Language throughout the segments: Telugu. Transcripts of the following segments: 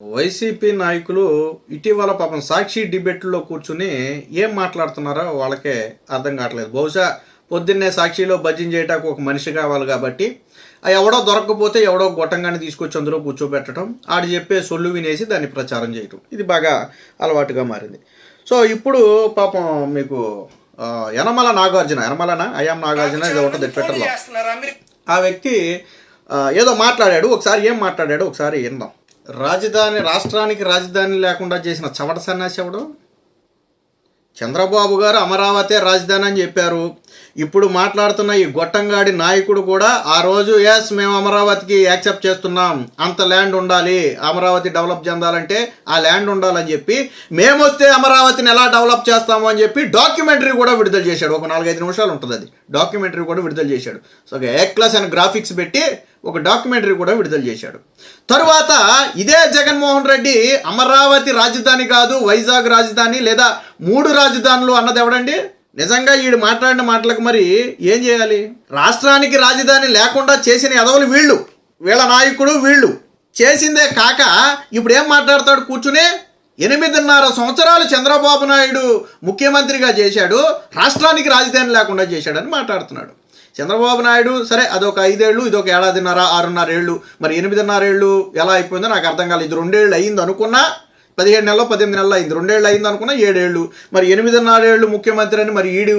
వైసీపీ నాయకులు ఇటీవల పాపం సాక్షి డిబేట్లో కూర్చుని ఏం మాట్లాడుతున్నారో వాళ్ళకే అర్థం కావట్లేదు. బహుశా పొద్దున్నే సాక్షిలో భజన చేయటానికి ఒక మనిషి కావాలి కాబట్టి ఎవడో దొరకకపోతే ఎవడో గొట్టంగానే తీసుకొచ్చి అందులో కూర్చోబెట్టడం, ఆడు చెప్పే సొల్లు వినేసి దాన్ని ప్రచారం చేయటం, ఇది బాగా అలవాటుగా మారింది. సో ఇప్పుడు పాపం మీకు యనమల నాగార్జున, ఐఎమ్ నాగార్జున ఇది ఒకటి ట్విట్టర్లో ఆ వ్యక్తి ఏదో మాట్లాడాడు. ఒకసారి ఏం మాట్లాడాడు ఒకసారి విందాం. రాష్ట్రానికి రాజధాని లేకుండా చేసిన చవట సన్యాసి ఎవడు? చంద్రబాబు గారు అమరావతి రాజధాని అని చెప్పారు. ఇప్పుడు మాట్లాడుతున్న ఈ గొట్టంగాడి నాయకుడు కూడా ఆ రోజు మేము అమరావతికి యాక్సెప్ట్ చేస్తున్నాం, అంత ల్యాండ్ ఉండాలి, అమరావతి డెవలప్ చెందాలంటే ఆ ల్యాండ్ ఉండాలని చెప్పి, మేము వస్తే అమరావతిని ఎలా డెవలప్ చేస్తాము అని చెప్పి డాక్యుమెంటరీ కూడా విడుదల చేశాడు. ఒక 4-5 నిమిషాలు ఉంటుంది అది. డాక్యుమెంటరీ కూడా విడుదల చేశాడు. సో A+ అని గ్రాఫిక్స్ పెట్టి ఒక డాక్యుమెంటరీ కూడా విడుదల చేశాడు. తరువాత ఇదే జగన్మోహన్ రెడ్డి అమరావతి రాజధాని కాదు వైజాగ్ రాజధాని లేదా 3 రాజధానులు అన్నది ఎవడండి? నిజంగా వీడు మాట్లాడిన మాటలకు మరి ఏం చేయాలి? రాష్ట్రానికి రాజధాని లేకుండా చేసిన ఎదవలు వీళ్ళు, వీళ్ళ నాయకుడు వీళ్ళు చేసిందే కాక ఇప్పుడు ఏం మాట్లాడతాడు కూర్చుని? 8.5 సంవత్సరాలు చంద్రబాబు నాయుడు ముఖ్యమంత్రిగా చేశాడు, రాష్ట్రానికి రాజధాని లేకుండా చేశాడని మాట్లాడుతున్నాడు. చంద్రబాబు నాయుడు సరే అదొక 5 ఏళ్ళు, ఇదొక 7.5 ఏళ్ళు, మరి 8.5 ఏళ్ళు ఎలా అయిపోయిందో నాకు అర్థం కాలేదు. ఇది 2 ఏళ్ళు అయింది అనుకున్నా, 17 నెలలో 18 నెలలు అయింది. 2 ఏళ్ళు అయింది అనుకున్నా, 7 ఏళ్ళు, మరి 8.5 ఏళ్ళు ముఖ్యమంత్రి అని మరి ఈడు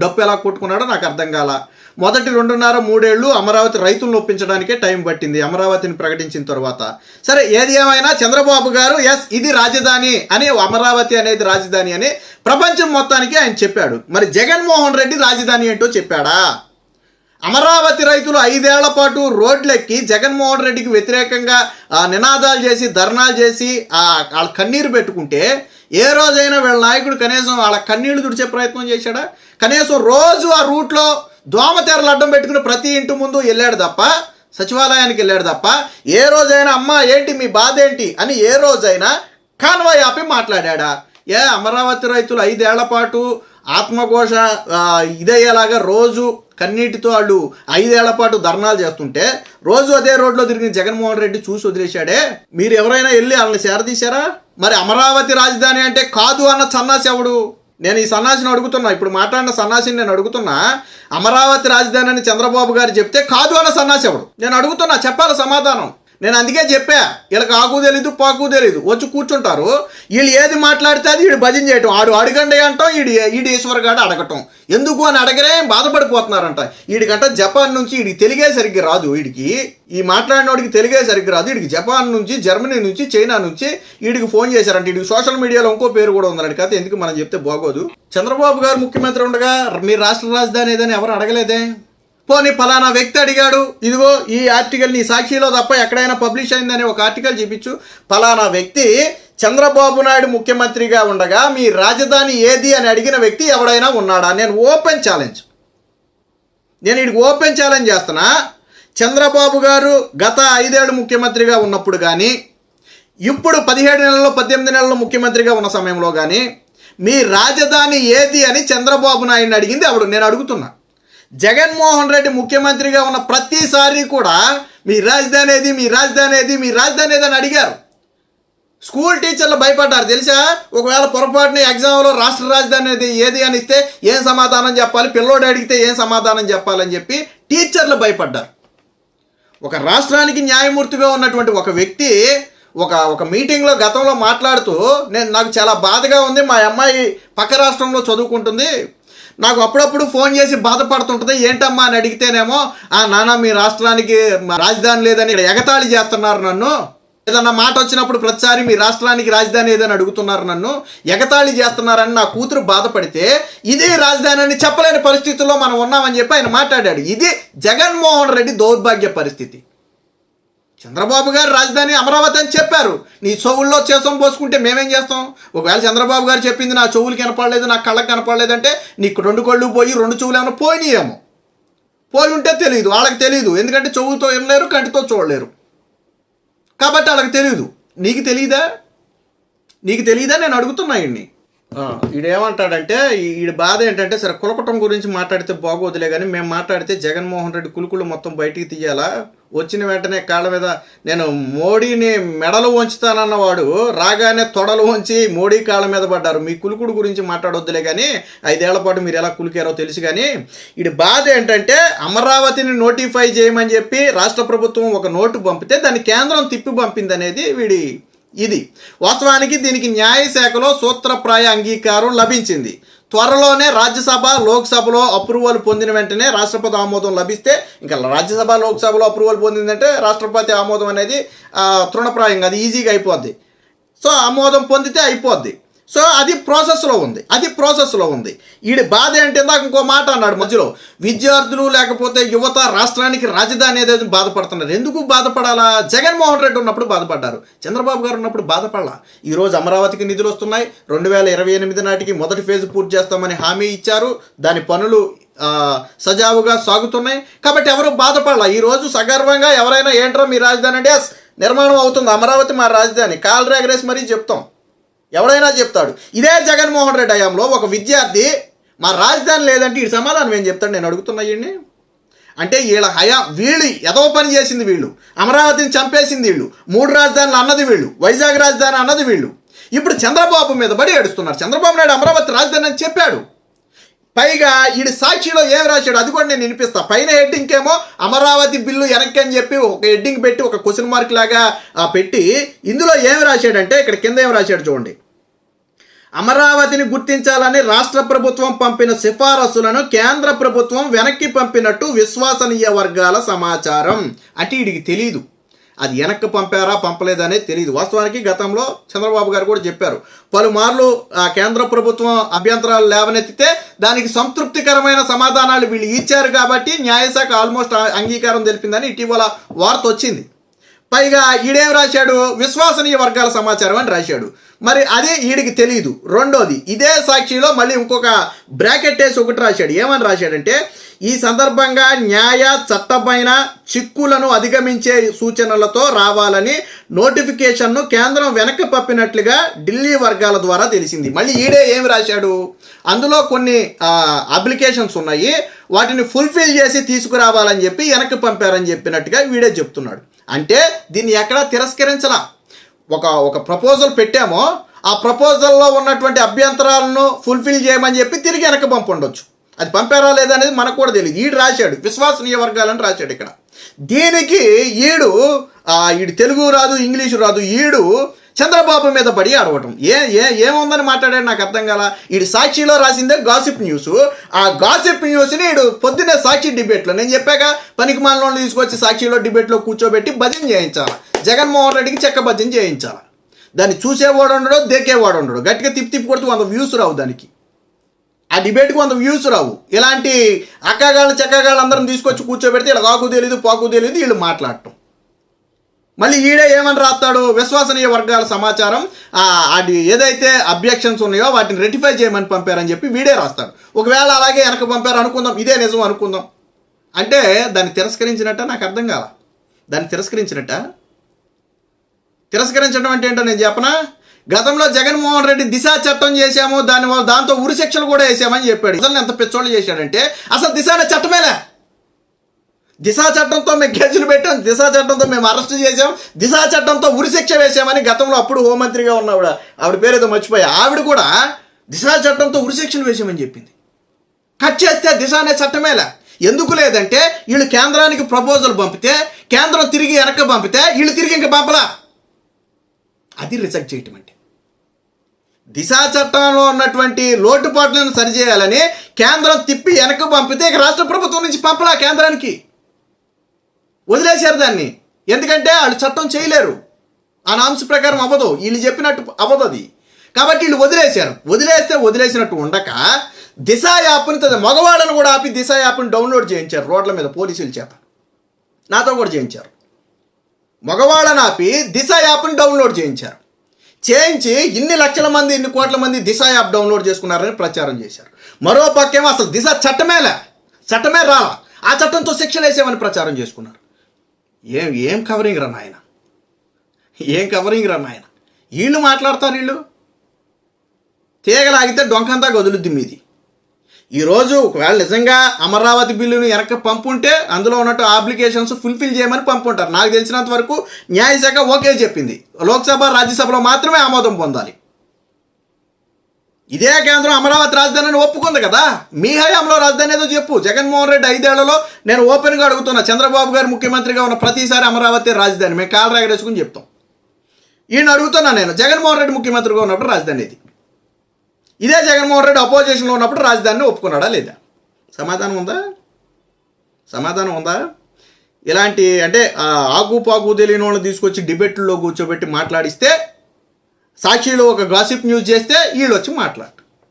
డప్పు ఎలా కొట్టుకున్నాడో నాకు అర్థం కాల. మొదటి 2.5-3 ఏళ్ళు అమరావతి రైతులను ఒప్పించడానికే టైం పట్టింది అమరావతిని ప్రకటించిన తర్వాత. సరే ఏది ఏమైనా చంద్రబాబు గారు ఇది రాజధాని అని, అమరావతి అనేది రాజధాని అని ప్రపంచం మొత్తానికి ఆయన చెప్పాడు. మరి జగన్మోహన్ రెడ్డి రాజధాని ఏంటో చెప్పాడా? అమరావతి రైతులు 5 ఏళ్ల పాటు రోడ్లెక్కి జగన్మోహన్ రెడ్డికి వ్యతిరేకంగా నినాదాలు చేసి ధర్నాలు చేసి వాళ్ళ కన్నీరు పెట్టుకుంటే ఏ రోజైనా వీళ్ళ నాయకుడు కనీసం వాళ్ళ కన్నీళ్లు తుడిచే ప్రయత్నం చేశాడా? కనీసం రోజు ఆ రూట్లో దోమతెరలు అడ్డం పెట్టుకుని ప్రతి ఇంటి ముందు వెళ్ళాడు తప్ప, సచివాలయానికి వెళ్ళాడు తప్ప ఏ రోజైనా అమ్మ ఏంటి మీ బాధ ఏంటి అని ఏ రోజైనా కాన్వాయ్ ఆపి మాట్లాడా? అమరావతి రైతులు 5 ఏళ్ల పాటు ఆత్మఘోష ఇదయ్యేలాగా రోజు కన్నీటితో వాళ్ళు 5 ఏళ్ల పాటు ధర్నాలు చేస్తుంటే రోజు అదే రోడ్లో తిరిగిన జగన్మోహన్ రెడ్డి చూసి వదిలేశాడే. మీరు ఎవరైనా వెళ్ళి వాళ్ళని చేరదీశారా? మరి అమరావతి రాజధాని అంటే కాదు అన్న సన్నాసి ఎవడు? నేను ఈ సన్నాసిని అడుగుతున్నా, ఇప్పుడు మాట్లాడిన సన్నాసిని నేను అడుగుతున్నా, అమరావతి రాజధాని అని చంద్రబాబు గారు చెప్తే కాదు అన్న సన్నాసి ఎవడు? నేను అడుగుతున్నా, చెప్పాలి సమాధానం. నేను అందుకే చెప్పా, వీళ్ళకి ఆకు తెలీదు పాకు తెలీదు, వచ్చి కూర్చుంటారు, వీళ్ళు ఏది మాట్లాడితే అది వీడు భజన చేయటం, అడగండి అంటాం, ఈడు ఈశ్వర్ గారు అడగటం. ఎందుకు అని అడగరే బాధపడిపోతున్నారంట. వీడికంట జపాన్ నుంచి వీడికి తెలుగే సరిగ్గా రాదు, వీడికి ఈ మాట్లాడినోడికి తెలుగే సరిగ్గా రాదు. వీడికి జపాన్ నుంచి, జర్మనీ నుంచి, చైనా నుంచి వీడికి ఫోన్ చేశారంట. వీడికి సోషల్ మీడియాలో ఇంకో పేరు కూడా ఉందండి, కాదు ఎందుకు మనం చెప్తే బాగోదు. చంద్రబాబు గారు ముఖ్యమంత్రి ఉండగా మీ రాష్ట్ర రాజధాని ఏదని ఎవరు అడగలేదే. పోనీ ఫలానా వ్యక్తి అడిగాడు, ఇదిగో ఈ ఆర్టికల్ నీ సాక్షిలో తప్ప ఎక్కడైనా పబ్లిష్ అయిందని ఒక ఆర్టికల్ చూపించు, ఫలానా వ్యక్తి చంద్రబాబు నాయుడు ముఖ్యమంత్రిగా ఉండగా మీ రాజధాని ఏది అని అడిగిన వ్యక్తి ఎవడైనా ఉన్నాడా? నేను వీడికి ఓపెన్ ఛాలెంజ్ చేస్తున్నా. చంద్రబాబు గారు గత 5 ఏళ్ళు ముఖ్యమంత్రిగా ఉన్నప్పుడు కానీ, ఇప్పుడు 17 నెలల్లో 18 నెలల్లో ముఖ్యమంత్రిగా ఉన్న సమయంలో కానీ మీ రాజధాని ఏది అని చంద్రబాబు నాయుడిని అడిగింది ఎవడు? నేను అడుగుతున్నా. జగన్మోహన్ రెడ్డి ముఖ్యమంత్రిగా ఉన్న ప్రతిసారి కూడా మీ రాజధాని ఏది, మీ రాజధాని ఏది, మీ రాజధాని ఏదని అడిగారు. స్కూల్ టీచర్లు భయపడ్డారు తెలుసా? ఒకవేళ పొరపాటున ఎగ్జామ్లో రాష్ట్ర రాజధాని ఏది అని ఇస్తే ఏం సమాధానం చెప్పాలి, పిల్లోడు అడిగితే ఏం సమాధానం చెప్పాలని చెప్పి టీచర్లు భయపడ్డారు. ఒక రాష్ట్రానికి న్యాయమూర్తిగా ఉన్నటువంటి ఒక వ్యక్తి ఒక మీటింగ్లో గతంలో మాట్లాడుతూ, నాకు చాలా బాధగా ఉంది, మా అమ్మాయి పక్క రాష్ట్రంలో చదువుకుంటుంది, నాకు అప్పుడప్పుడు ఫోన్ చేసి బాధపడుతుంటుంది, ఏంటమ్మా అని అడిగితేనేమో నాన్న మీ రాష్ట్రానికి రాజధాని లేదని ఎగతాళి చేస్తున్నారు నన్ను, ఏదన్నా మాట వచ్చినప్పుడు ప్రతిసారి మీ రాష్ట్రానికి రాజధాని ఏదని అడుగుతున్నారు, నన్ను ఎగతాళి చేస్తున్నారని నా కూతురు బాధపడితే ఇదే రాజధాని అని చెప్పలేని పరిస్థితుల్లో మనం ఉన్నామని చెప్పి ఆయన మాట్లాడాడు. ఇది జగన్మోహన్ రెడ్డి దౌర్భాగ్య పరిస్థితి. చంద్రబాబు గారు రాజధాని అమరావతి అని చెప్పారు, నీ చెవుల్లో చేసం పోసుకుంటే మేమేం చేస్తాం? ఒకవేళ చంద్రబాబు గారు చెప్పింది నా చెవులు కనపడలేదు, నా కళ్ళకి కనపడలేదంటే నీకు 2 కళ్ళు పోయి 2 చెవులు ఏమైనా పోయినాయేమో. పోయి ఉంటే తెలియదు, వాళ్ళకి తెలియదు, ఎందుకంటే చెవులతో వినలేరు, కంటితో చూడలేరు, కాబట్టి వాళ్ళకి తెలియదు. నీకు తెలియదా? నేను అడుగుతున్నా ఇన్ని. ఈడేమంటాడంటే ఈడి బాధ ఏంటంటే సరే కులకటం గురించి మాట్లాడితే బాగోదులే కానీ మేము మాట్లాడితే జగన్మోహన్ రెడ్డి కులుకులు మొత్తం బయటికి తీయాలా, వచ్చిన వెంటనే కాళ్ళ మీద నేను మోడీని మెడలు వంచుతానన్నవాడు రాగానే తొడలు వంచి మోడీ కాళ్ళ మీద పడ్డారు. మీ కులుకుడు గురించి మాట్లాడొద్దులే కానీ 5 ఏళ్ల పాటు మీరు ఎలా కులికారో తెలుసు. కానీ ఈడి బాధ ఏంటంటే అమరావతిని నోటిఫై చేయమని చెప్పి రాష్ట్ర ప్రభుత్వం ఒక నోటు పంపితే దాన్ని కేంద్రం తిప్పి పంపింది అనేది ఇది వాస్తవానికి దీనికి న్యాయశాఖలో సూత్రప్రాయ అంగీకారం లభించింది. త్వరలోనే రాజ్యసభ లోక్సభలో అప్రూవల్ పొందిన వెంటనే రాష్ట్రపతి ఆమోదం లభిస్తే, ఇంకా రాజ్యసభ లోక్సభలో అప్రూవల్ పొందిందంటే రాష్ట్రపతి ఆమోదం అనేది తృణప్రాయంగా అది ఈజీగా అయిపోద్ది. సో ఆమోదం పొందితే అయిపోద్ది. సో అది ప్రాసెస్లో ఉంది. ఈడి బాధ ఏంటి, ఇందాక ఇంకో మాట అన్నాడు మధ్యలో, విద్యార్థులు లేకపోతే యువత రాష్ట్రానికి రాజధాని ఏదైతే బాధపడుతున్నారు. ఎందుకు బాధపడాలా? జగన్మోహన్ రెడ్డి ఉన్నప్పుడు బాధపడ్డారు, చంద్రబాబు గారు ఉన్నప్పుడు బాధపడాలా. ఈరోజు అమరావతికి నిధులు వస్తున్నాయి. 2028 నాటికి మొదటి ఫేజ్ పూర్తి చేస్తామని హామీ ఇచ్చారు. దాని పనులు సజావుగా సాగుతున్నాయి. కాబట్టి ఎవరు బాధపడాలా. ఈరోజు సగర్వంగా ఎవరైనా ఏంట్రో మీ రాజధాని అంటే నిర్మాణం అవుతుంది, అమరావతి మా రాజధాని, కాల్ రేగరేసి మరీ చెప్తాం. ఎవడైనా చెప్తాడు. ఇదే జగన్మోహన్ రెడ్డి హయాంలో ఒక విద్యార్థి మా రాజధాని లేదంటే ఈ సమాధానం ఏం చెప్తాడు? నేను అడుగుతున్నా ఈయన్ని. అంటే వీళ్ళు ఏదో పని చేసింది వీళ్ళు, అమరావతిని చంపేసింది వీళ్ళు, 3 రాజధానులు అన్నది వీళ్ళు, వైజాగ్ రాజధాని అన్నది వీళ్ళు. ఇప్పుడు చంద్రబాబు మీద బడి ఏడుస్తున్నారు. చంద్రబాబు నాయుడు అమరావతి రాజధాని అని చెప్పాడు. పైగా ఈడు సాక్షిలో ఏం రాశాడు అది కూడా నేను వినిపిస్తా. పైన హెడ్డింగ్ ఏమో అమరావతి బిల్లు వెనక్కి అని చెప్పి ఒక హెడ్డింగ్ పెట్టి ఒక క్వశ్చన్ మార్క్ లాగా పెట్టి, ఇందులో ఏం రాశాడంటే ఇక్కడ కింద ఏం రాశాడు చూడండి. అమరావతిని గుర్తించాలని రాష్ట్ర ప్రభుత్వం పంపిన సిఫారసులను కేంద్ర ప్రభుత్వం వెనక్కి పంపినట్టు విశ్వసనీయ వర్గాల సమాచారం. అంటే వీడికి తెలీదు అది వెనక్కి పంపారా పంపలేదా అనేది తెలియదు. వాస్తవానికి గతంలో చంద్రబాబు గారు కూడా చెప్పారు, పలుమార్లు కేంద్ర ప్రభుత్వం అభ్యంతరాలు లేవనెత్తితే దానికి సంతృప్తికరమైన సమాధానాలు వీళ్ళు ఇచ్చారు కాబట్టి న్యాయశాఖ ఆల్మోస్ట్ అంగీకారం తెలిపిందని ఇటీవల వార్త వచ్చింది. పైగా ఈడేం రాశాడు, విశ్వసనీయ వర్గాల సమాచారం అని రాశాడు. మరి అది ఈడికి తెలియదు. రెండోది ఇదే సాక్షిలో మళ్ళీ ఇంకొక బ్రాకెట్ వేసి ఒకటి రాశాడు. ఏమని రాశాడంటే, ఈ సందర్భంగా న్యాయ చట్టపైన చిక్కులను అధిగమించే సూచనలతో రావాలని నోటిఫికేషన్ను కేంద్రం వెనక్కి పంపినట్లుగా ఢిల్లీ వర్గాల ద్వారా తెలిసింది. మళ్ళీ ఈడే ఏమి రాశాడు, అందులో కొన్ని అప్లికేషన్స్ ఉన్నాయి, వాటిని ఫుల్ఫిల్ చేసి తీసుకురావాలని చెప్పి వెనక్కి పంపారని చెప్పినట్టుగా వీడే చెప్తున్నాడు. అంటే దీన్ని ఎక్కడా తిరస్కరించలా. ఒక ప్రపోజల్ పెట్టామో ఆ ప్రపోజల్లో ఉన్నటువంటి అభ్యంతరాలను ఫుల్ఫిల్ చేయమని చెప్పి తిరిగి వెనక్కి పంపొండొచ్చు. అది పంపారా లేదా అనేది మనకు కూడా తెలియదు. ఈడు రాశాడు విశ్వసనీయ వర్గాలని రాశాడు ఇక్కడ. దీనికి ఈడు తెలుగు రాదు, ఇంగ్లీషు రాదు, ఈడు చంద్రబాబు మీద పడి ఆడవటం. ఏముందని మాట్లాడాడు నాకు అర్థం కాల. ఈడు సాక్షిలో రాసిందే గాసిప్ న్యూస్. ఆ గాసిప్ న్యూస్ని ఈడు పొద్దున్నే సాక్షి డిబేట్లో, నేను చెప్పాక పనికి మాలను తీసుకొచ్చి సాక్షిలో డిబేట్లో కూర్చోబెట్టి భజన చేయించాలి. జగన్మోహన్ రెడ్డికి చెక్క భజన చేయించాలి. దాన్ని చూసేవాడు ఉండడు, దేకేవాడు ఉండడు. గట్టిగా తిప్పి కొడుతూ 100 వ్యూస్ రావు దానికి. ఆ డిబేట్కి 100 వ్యూస్ రావు. ఇలాంటి అక్కగాళ్ళు చెక్కగాళ్ళు అందరం తీసుకొచ్చి కూర్చోబెడితే ఇలా కాకు తెలియదు పాకు తెలియదు వీళ్ళు మాట్లాడటం. మళ్ళీ ఈడే ఏమని రాస్తాడు, విశ్వసనీయ వర్గాల సమాచారం అది ఏదైతే అబ్జెక్షన్స్ ఉన్నాయో వాటిని రెటిఫై చేయమని పంపారని చెప్పి వీడే రాస్తాడు. ఒకవేళ అలాగే వెనక పంపారు అనుకుందాం, ఇదే నిజం అనుకుందాం, అంటే దాన్ని తిరస్కరించినట్ట? నాకు అర్థం కాల. దాన్ని తిరస్కరించడం అంటే ఏంటో నేను చెప్పనా. గతంలో జగన్మోహన్ రెడ్డి దిశ చట్టం చేశాము, దాంతో ఉరి శిక్షలు కూడా వేసామని చెప్పాడు. అసలు ఎంత పెచ్చోళ్ళు చేశాడంటే, అసలు దిశ అనే చట్టమేలే. దిశా చట్టంతో మేము కేసులు పెట్టాం, దిశా చట్టంతో మేము అరెస్ట్ చేసాం, దిశా చట్టంతో ఉరిశిక్ష వేసామని గతంలో అప్పుడు హోంమంత్రిగా ఉన్న ఆవిడ పేరేదో మర్చిపోయా, ఆవిడ కూడా దిశా చట్టంతో ఉరిశిక్షలు వేసామని చెప్పింది. కట్ చేస్తే దిశ అనే చట్టమేలా. ఎందుకు లేదంటే వీళ్ళు కేంద్రానికి ప్రపోజల్ పంపితే కేంద్రం తిరిగి వెనక్కి పంపితే వీళ్ళు తిరిగి ఇంకా పంపలా. అది రిజెక్ట్ చేయటం అంటే. దిశా చట్టంలో ఉన్నటువంటి లోటుపాట్లను సరిచేయాలని కేంద్రం తిప్పి వెనక్కి పంపితే ఇక రాష్ట్ర ప్రభుత్వం నుంచి పంపలా, కేంద్రానికి వదిలేశారు దాన్ని. ఎందుకంటే వాళ్ళు చట్టం చేయలేరు, ఆ నామ్స్ ప్రకారం అవ్వదు, వీళ్ళు చెప్పినట్టు అవ్వదు అది. కాబట్టి వీళ్ళు వదిలేశారు. వదిలేసినట్టు ఉండక దిశ యాప్ని, మగవాళ్ళను కూడా ఆపి దిశ యాప్ని డౌన్లోడ్ చేయించారు రోడ్ల మీద పోలీసుల చేత. నాతో కూడా చేయించారు. మగవాళ్ళని ఆపి దిశ యాప్ని డౌన్లోడ్ చేయించి ఇన్ని లక్షల మంది, ఇన్ని కోట్ల మంది దిశ యాప్ డౌన్లోడ్ చేసుకున్నారని ప్రచారం చేశారు. మరో పక్కేమో అసలు దిశ చట్టమే రాలా, ఆ చట్టంతో శిక్షలు వేసామని ప్రచారం చేసుకున్నారు. ఏం కవరింగ్ రా నాయన. వీళ్ళు మాట్లాడతారు. తీగలాగితే డొంకంతా గదులుద్ది మీది. ఈరోజు ఒకవేళ నిజంగా అమరావతి బిల్లును వెనక్కి పంపుంటే అందులో ఉన్నట్టు అప్లికేషన్స్ ఫుల్ఫిల్ చేయమని పంపుంటారు. నాకు తెలిసినంత వరకు న్యాయశాఖ ఓకే చెప్పింది. లోక్సభ రాజ్యసభలో మాత్రమే ఆమోదం పొందాలి. ఇదే కేంద్రం అమరావతి రాజధానిని ఒప్పుకుంది కదా. మీ హయాంలో రాజధాని ఏదో చెప్పు. జగన్మోహన్ రెడ్డి 5 ఏళ్లలో నేను ఓపెన్గా అడుగుతున్నా, చంద్రబాబు గారు ముఖ్యమంత్రిగా ఉన్న ప్రతిసారి అమరావతి రాజధాని మేము కాళ్ళు ఎగరేసుకుని చెప్తాం. ఈయన అడుగుతున్నా నేను, జగన్మోహన్ రెడ్డి ముఖ్యమంత్రిగా ఉన్నప్పుడు రాజధాని ఇది. ఇదే జగన్మోహన్ రెడ్డి అపోజిషన్లో ఉన్నప్పుడు రాజధానిని ఒప్పుకున్నాడా లేదా? సమాధానం ఉందా? సమాధానం ఉందా? ఇలాంటి అంటే ఆకుపాకు తెలియని వాళ్ళని తీసుకొచ్చి డిబేట్లో కూర్చోబెట్టి మాట్లాడిస్తే, సాక్షిలో ఒక గాసిప్ న్యూస్ చేస్తే వీళ్ళు వచ్చి మాట్లాడతారు.